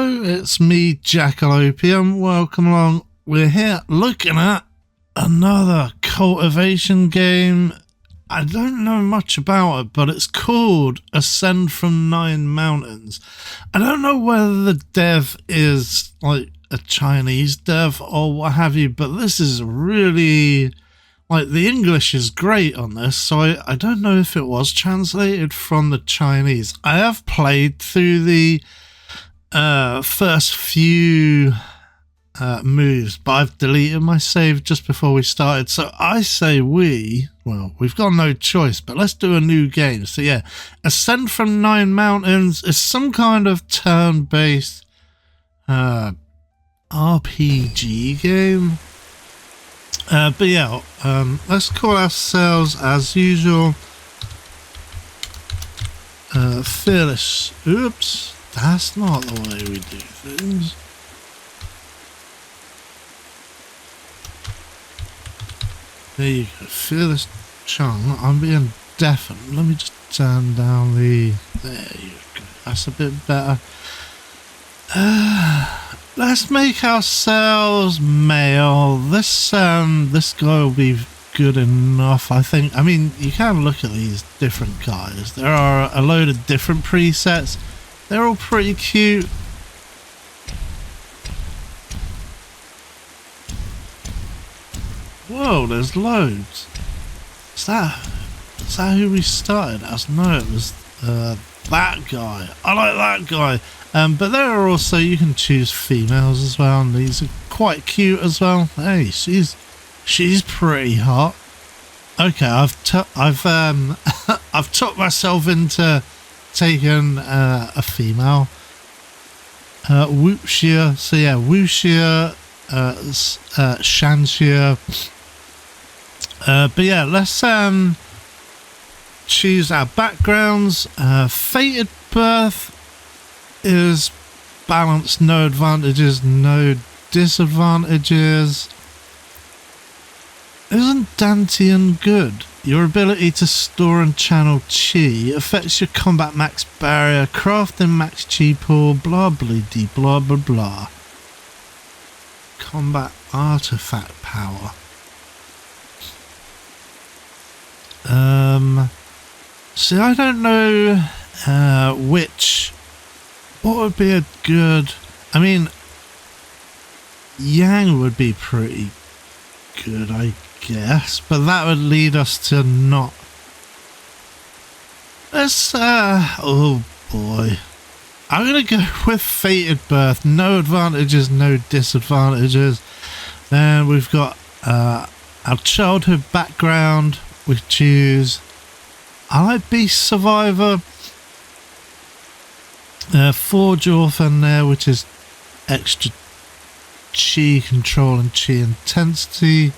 Hello, it's me, Jack-a-Lopium. Welcome along. We're here looking at another Cultivation game. I don't know much about it, but it's called Ascend from 9 Mountains. I don't know whether the dev is like a Chinese dev or what have you, but this is really... like, the English is great on this, so I don't know if it was translated from the Chinese. I have played through the first few moves, but I've deleted my save just before we started. So I say we've got no choice, but let's do a new game. So yeah, Ascend from 9 Mountains is some kind of turn-based RPG game. But yeah, let's call ourselves, as usual, Fearless. Oops, that's not the way we do things. There you go, Fearless Chung. I'm being deafened. Let me just turn down the... there you go, that's a bit better. Let's make ourselves male. This guy will be good enough, I think. I mean, you can look at these different guys. There are a load of different presets. They're all pretty cute. Whoa, there's loads. Is that who we started as? No, it was that guy. I like that guy. But there are also, you can choose females as well, and these are quite cute as well. Hey, she's pretty hot. Okay, I've talked myself into taking a female. Wuxia. So yeah, Wuxia, Shanxia. But yeah, let's choose our backgrounds. Fated birth is balanced, no advantages, no disadvantages. Isn't Dantian good? Your ability to store and channel chi affects your combat max barrier, crafting max chi pool, blah blah de blah blah blah. Combat artifact power. See, I don't know what would be a good... I mean, Yang would be pretty good, I guess, but that would lead us to not... let's, oh boy. I'm gonna go with Fated Birth. No advantages, no disadvantages. Then we've got our childhood background. We choose... I like Beast Survivor. Forge Orphan there, which is extra chi control and chi intensity.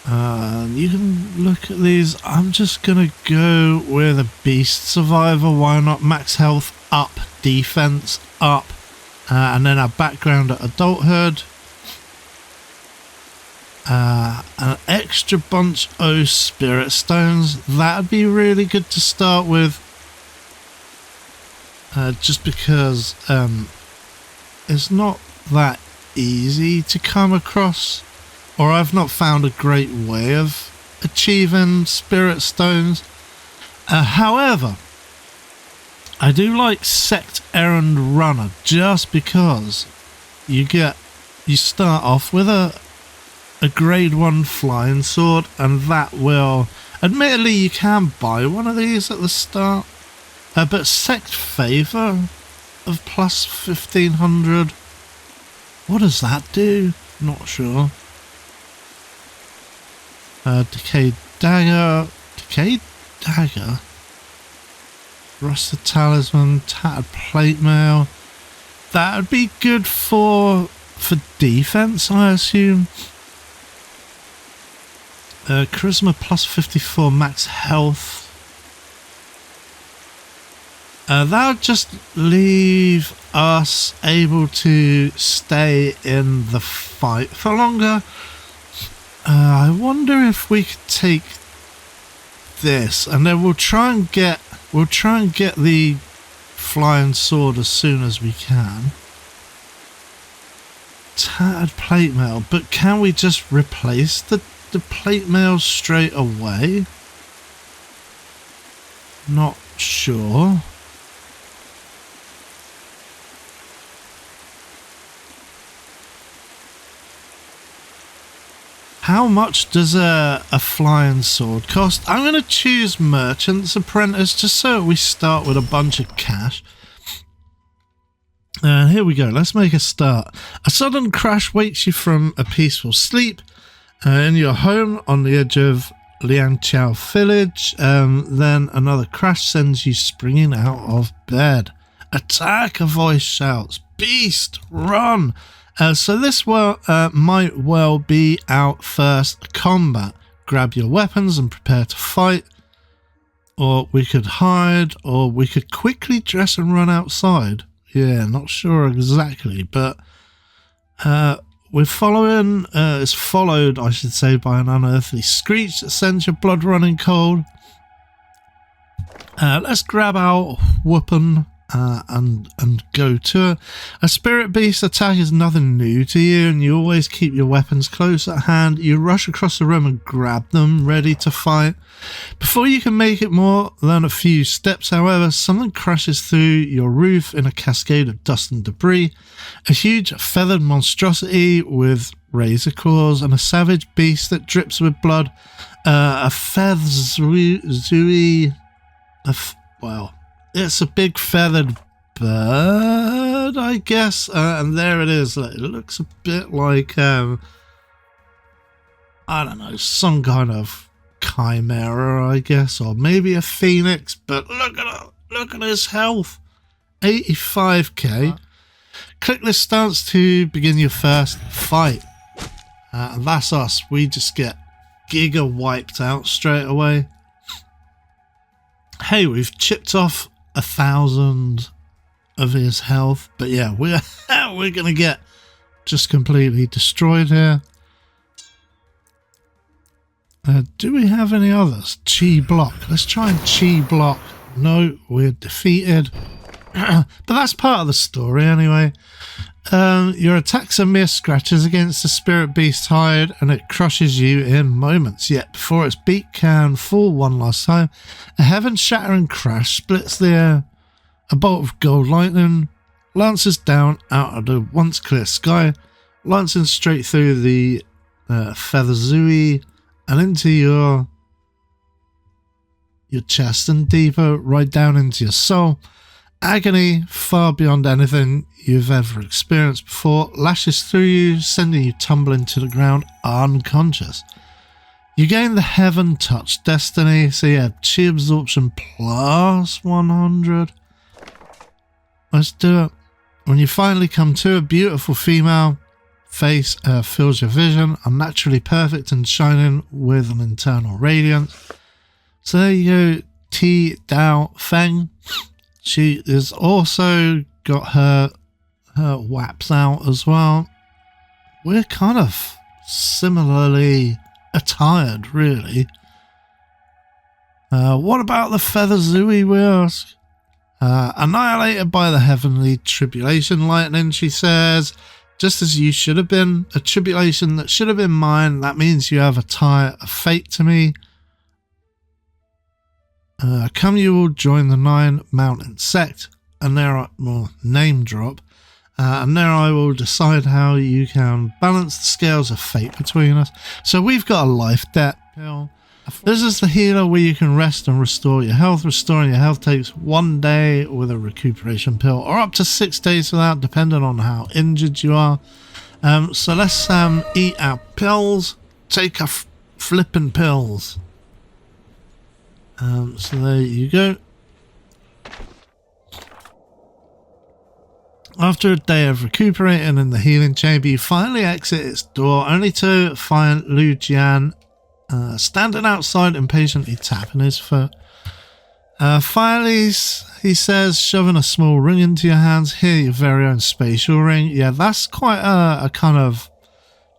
You can look at these. I'm just gonna go with a Beast Survivor. Why not? Max health up, defense up, and then our background at adulthood. An extra bunch of spirit stones. That'd be really good to start with. Just because it's not that easy to come across, or I've not found a great way of achieving spirit stones. However, I do like Sect Errand Runner, just because you start off with a grade 1 flying sword, and that will... admittedly, you can buy one of these at the start. But Sect Favour of plus 1500. What does that do? Not sure. Decayed Dagger. Decayed Dagger? Rusted Talisman. Tattered Plate Mail. That would be good for defense, I assume. Charisma plus 54 max health. That would just leave us able to stay in the fight for longer. I wonder if we could take this, and then we'll try and get the flying sword as soon as we can. Tattered plate mail, but can we just replace the plate mail straight away? Not sure. How much does a flying sword cost? I'm going to choose Merchant's Apprentice just so we start with a bunch of cash. And here we go. Let's make a start. A sudden crash wakes you from a peaceful sleep in your home on the edge of Liangqiao village. Then another crash sends you springing out of bed. Attack, a voice shouts. Beast, run! So this might well be our first combat. Grab your weapons and prepare to fight. Or we could hide, or we could quickly dress and run outside. Yeah, not sure exactly, but we're following, it's followed, I should say, by an unearthly screech that sends your blood running cold. Let's grab our weapon and go to it. A spirit beast attack is nothing new to you, and you always keep your weapons close at hand. You rush across the room and grab them, ready to fight. Before you can make it more than a few steps, however, something crashes through your roof in a cascade of dust and debris. A huge feathered monstrosity with razor claws and a savage beast that drips with blood. A featherzui. Well, it's a big feathered bird, I guess. And there it is. It looks a bit like, I don't know, some kind of chimera, I guess, or maybe a phoenix. But look at his health, 85k. Click this stance to begin your first fight. And that's us. We just get giga wiped out straight away. Hey, we've chipped off 1,000 of his health, but yeah, we're gonna get just completely destroyed here. Do we have any others? Chi block. Let's try and chi block. No, we're defeated. But that's part of the story anyway. Your attacks are mere scratches against the spirit beast's hide, and it crushes you in moments. Yet before its beak can fall one last time, a heaven-shattering crash splits the air. A bolt of gold lightning lances down out of the once clear sky, lancing straight through the featherzui and into your chest and deeper, right down into your soul. Agony, far beyond anything you've ever experienced before, lashes through you, sending you tumbling to the ground unconscious. You gain the Heaven Touch Destiny, so yeah, chi absorption plus 100. Let's do it. When you finally come to, a beautiful female face fills your vision, unnaturally perfect and shining with an internal radiance. So there you go, Ti Dao Feng. She has also got her waps out as well. We're kind of similarly attired, really. What about the featherzui, we ask? Annihilated by the heavenly tribulation lightning, she says, just as you should have been, a tribulation that should have been mine. That means you have a tie of fate to me. Come, you will join the 9 Mountain sect, and there I will name drop, and there I will decide how you can balance the scales of fate between us. So we've got a life debt pill. This is the healer where you can rest and restore your health. Restoring your health takes 1 day with a recuperation pill, or up to 6 days without, depending on how injured you are. So let's eat our pills. Take our flipping pills. So there you go. After a day of recuperating in the healing chamber, you finally exit its door, only to find Lu Jian standing outside, impatiently tapping his foot. Finally, he says, shoving a small ring into your hands. Here, your very own spatial ring. Yeah, that's quite a kind of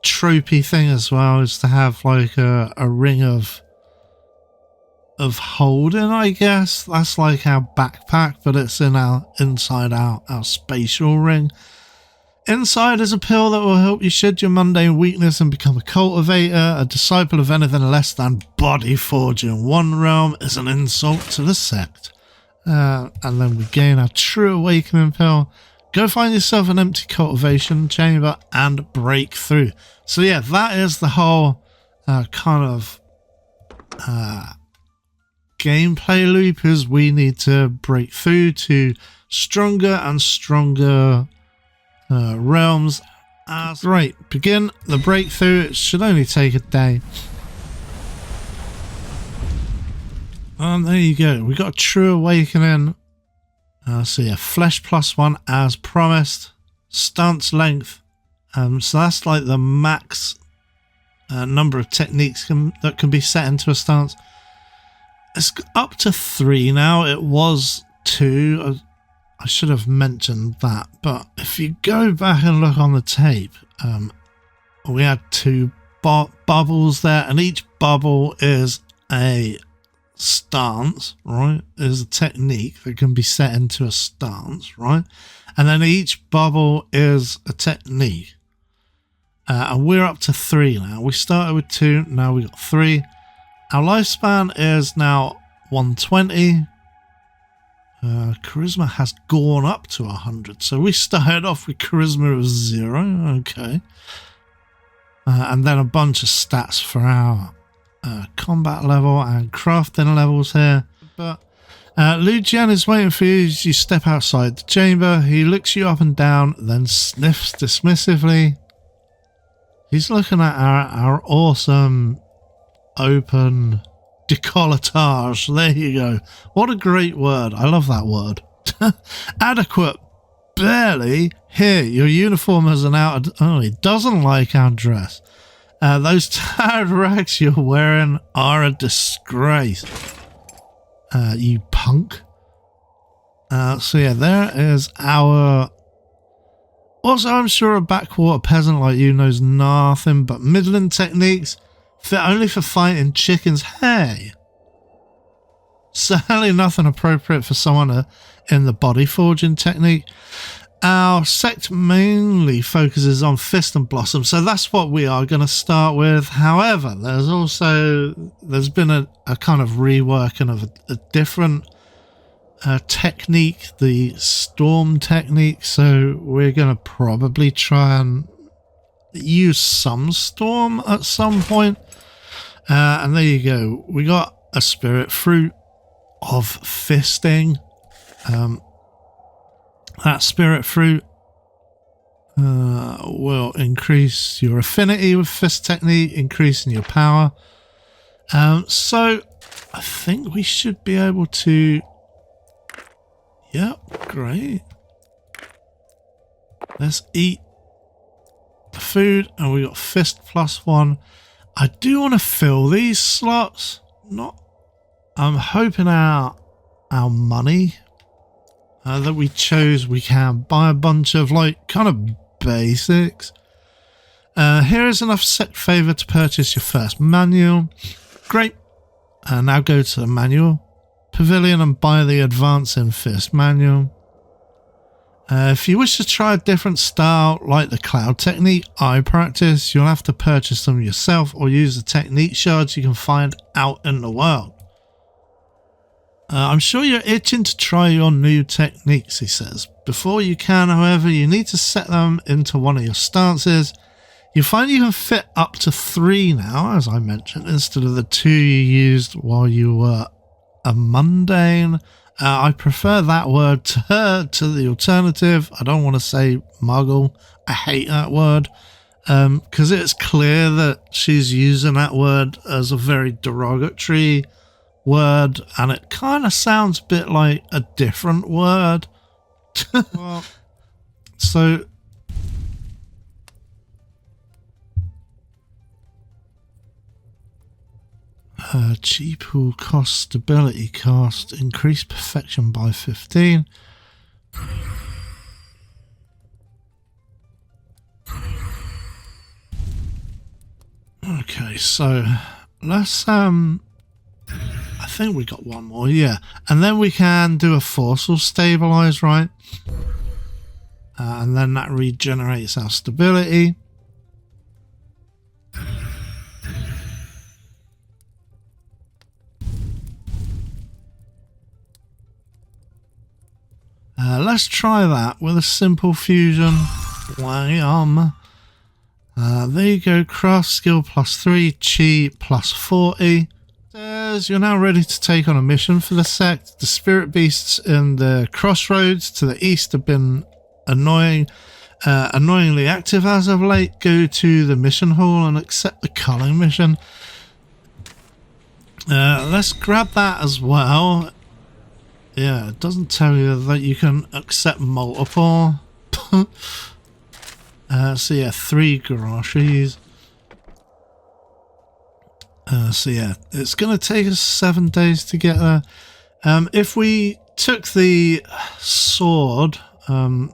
tropey thing as well, is to have like a ring of of holding, I guess. That's like our backpack, but it's in inside our spatial ring. Inside is a pill that will help you shed your mundane weakness and become a cultivator, a disciple of anything less than body forging. One realm is an insult to the sect. And then we gain our true awakening pill. Go find yourself an empty cultivation chamber and break through. So yeah, that is the whole kind of gameplay loop, is we need to break through to stronger and stronger realms. Right, begin the breakthrough. It should only take a day. And there you go. We got a true awakening. So yeah, flesh +1 as promised. Stance length. So that's like the max number of techniques that can be set into a stance. It's up to 3 now. It was 2. I should have mentioned that. But if you go back and look on the tape, we had 2 bubbles there, and each bubble is a stance, right? Is a technique that can be set into a stance, right? And then each bubble is a technique. And we're up to 3 now. We started with 2, now we got 3. Our lifespan is now 120. Charisma has gone up to 100. So we started off with charisma of 0. Okay. And then a bunch of stats for our combat level and crafting levels here. But Lucian is waiting for you as you step outside the chamber. He looks you up and down, then sniffs dismissively. He's looking at our awesome open décolletage. There you go. What a great word. I love that word. Adequate. Barely. Here, your uniform has an outer... Oh, he doesn't like our dress. Those tattered rags you're wearing are a disgrace. You punk. So yeah, there is our... Also, I'm sure a backwater peasant like you knows nothing but middling techniques fit only for fighting chickens. Hey! Certainly nothing appropriate for someone in the body forging technique. Our sect mainly focuses on Fist and Blossom, so that's what we are going to start with. However, there's been a kind of reworking of a different technique, the Storm technique, so we're going to probably try and use some Storm at some point. And there you go. We got a Spirit Fruit of Fisting. That Spirit Fruit will increase your affinity with Fist technique, increasing your power. So I think we should be able to... Yep, great. Let's eat the food, and we got Fist +1. I do want to fill these slots. I'm hoping our money that we chose, we can buy a bunch of like kind of basics. Here is enough sect favor to purchase your first manual. Great. Now go to the manual pavilion and buy the Advancing Fist manual. If you wish to try a different style like the cloud technique I practice, you'll have to purchase them yourself or use the technique shards you can find out in the world. I'm sure you're itching to try your new techniques, he says. Before you can, however, you need to set them into one of your stances. You find you can fit up to 3 now, as I mentioned, instead of the 2 you used while you were a mundane. I prefer that word to the alternative. I don't want to say muggle. I hate that word because it's clear that she's using that word as a very derogatory word, and it kind of sounds a bit like a different word. Well, so cheap will cost stability cost, increase perfection by 15. Okay, so let's I think we got one more, yeah. And then we can do a force or stabilize, right? And then that regenerates our stability. Let's try that with a simple fusion. Wham. There you go, craft skill +3, chi +40. You're now ready to take on a mission for the sect. The spirit beasts in the crossroads to the east have been annoyingly active as of late. Go to the mission hall and accept the culling mission. Let's grab that as well. Yeah, it doesn't tell you that you can accept multiple. So yeah, 3 groshis. So yeah, it's going to take us 7 days to get there. If we took the sword to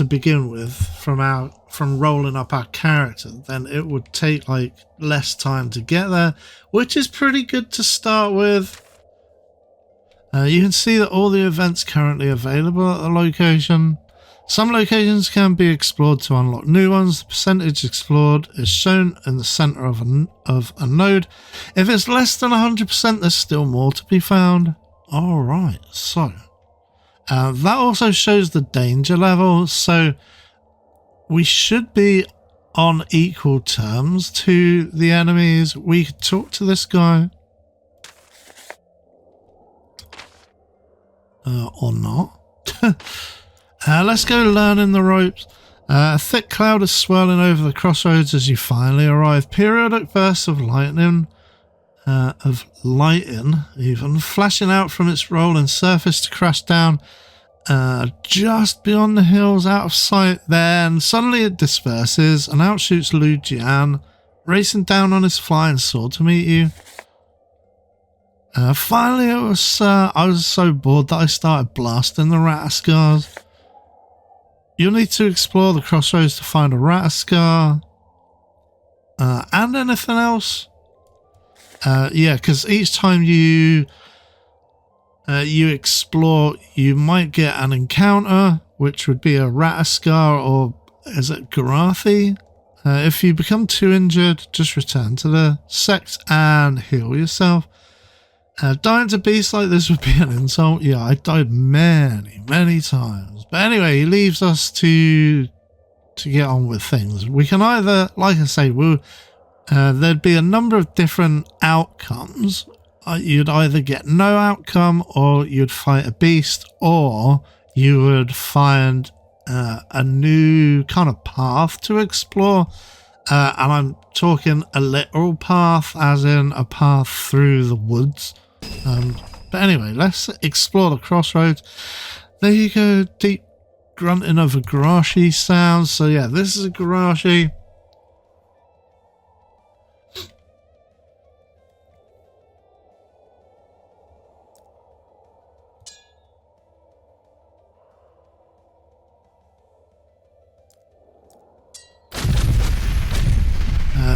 begin with from rolling up our character, then it would take like less time to get there, which is pretty good to start with. You can see that all the events currently available at the location. Some locations can be explored to unlock new ones. The percentage explored is shown in the center of a node. If it's less than 100%, there's still more to be found. Alright, so that also shows the danger level, so we should be on equal terms to the enemies. We could talk to this guy. Or not. Let's go learning the ropes. A thick cloud is swirling over the crossroads as you finally arrive. Periodic bursts of lightning, even, flashing out from its rolling surface to crash down just beyond the hills out of sight. Then suddenly it disperses and out shoots Lyeeedar, racing down on his flying sword to meet you. Finally, I was so bored that I started blasting the Ratascars. You'll need to explore the crossroads to find a Ratascar. And anything else. Yeah, because each time you explore, you might get an encounter, which would be a Ratascar, or is it Garathi? If you become too injured, just return to the sect and heal yourself. Dying to beasts like this would be an insult. Yeah, I died many times. But anyway, he leaves us to get on with things. We can either, like I say, there'd be a number of different outcomes. You'd either get no outcome, or you'd fight a beast, or you would find a new kind of path to explore. And I'm talking a literal path, as in a path through the woods. But anyway, let's explore the crossroads. There you go, deep grunting of a Garashi sound. So yeah, this is a Garashi.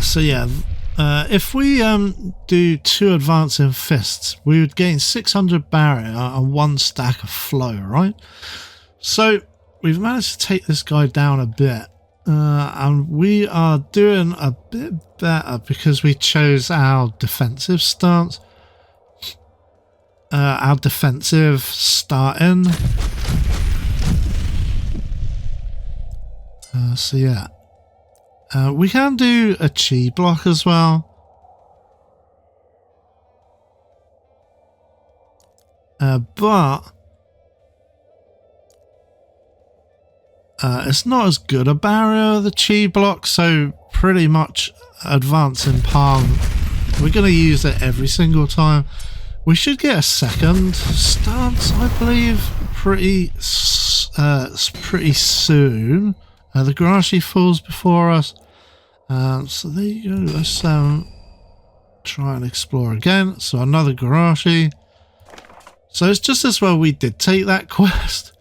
So yeah, if we do 2 advancing fists, we would gain 600 barrier and 1 stack of flow, right? So we've managed to take this guy down a bit, and we are doing a bit better because we chose our defensive stance, our defensive starting. So yeah. We can do a chi block as well. But it's not as good a barrier, the chi block, so pretty much advancing palm. We're going to use it every single time. We should get a second stance, I believe, pretty soon. The Garashi falls before us. So there you go. Let's try and explore again. So another Garashi. So it's just as well we did take that quest.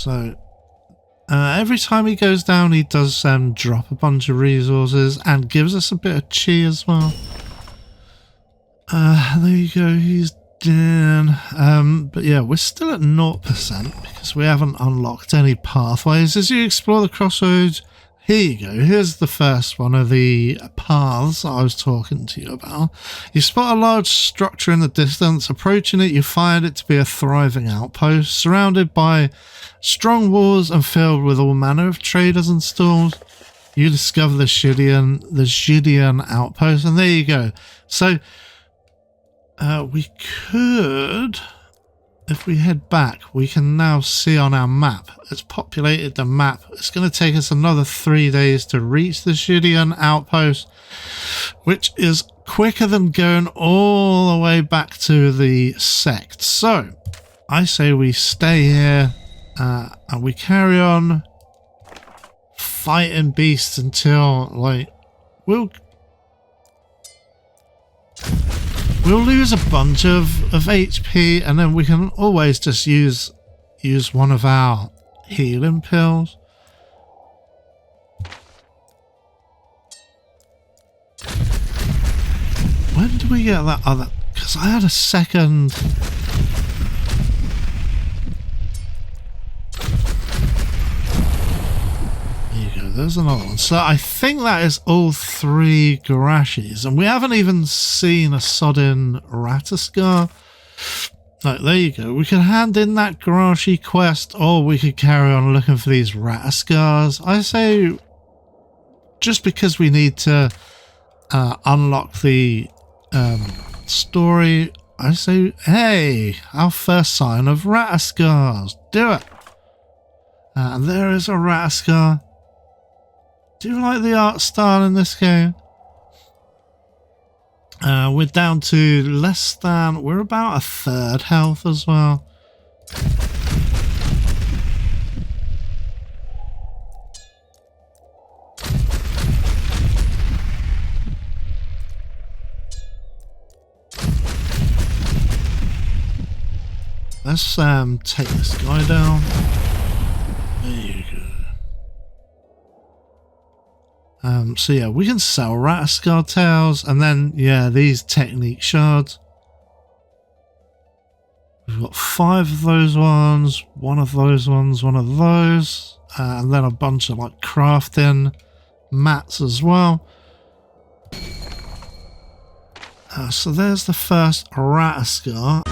So every time he goes down, he does drop a bunch of resources and gives us a bit of chi as well. There you go, he's down. But yeah, we're still at 0% because we haven't unlocked any pathways. As you explore the crossroads, here you go. Here's the first one of the paths I was talking to you about. You spot a large structure in the distance. Approaching it, you find it to be a thriving outpost, surrounded by strong walls and filled with all manner of traders and stalls. You discover the Lyeeedar outpost, and there you go. So we could, if we head back, we can now see on our map. It's populated the map. It's going to take us another 3 days to reach the Lyeeedar outpost, which is quicker than going all the way back to the sect. So I say we stay here and we carry on fighting beasts until, like, we'll lose a bunch of HP, and then we can always just use one of our healing pills. When do we get that other? Because I had a second. There you go, there's another one. So I think that is all 3 Garashis, and we haven't even seen a sodden Ratascar. No, there you go. We could hand in that Garashi quest, or we could carry on looking for these Ratascars. I say, just because we need to unlock the story, I say, hey, our first sign of Ratascars. Do it. And there is a Ratascar. Do you like the art style in this game? We're down to less than, we're about 1/3 health as well. Let's take this guy down. There you go. So yeah, we can sell Ratascar tails, and then yeah, these technique shards. We've got 5 of those ones, 1 of those ones, 1 of those, and then a bunch of like crafting mats as well. So there's the first Ratascar.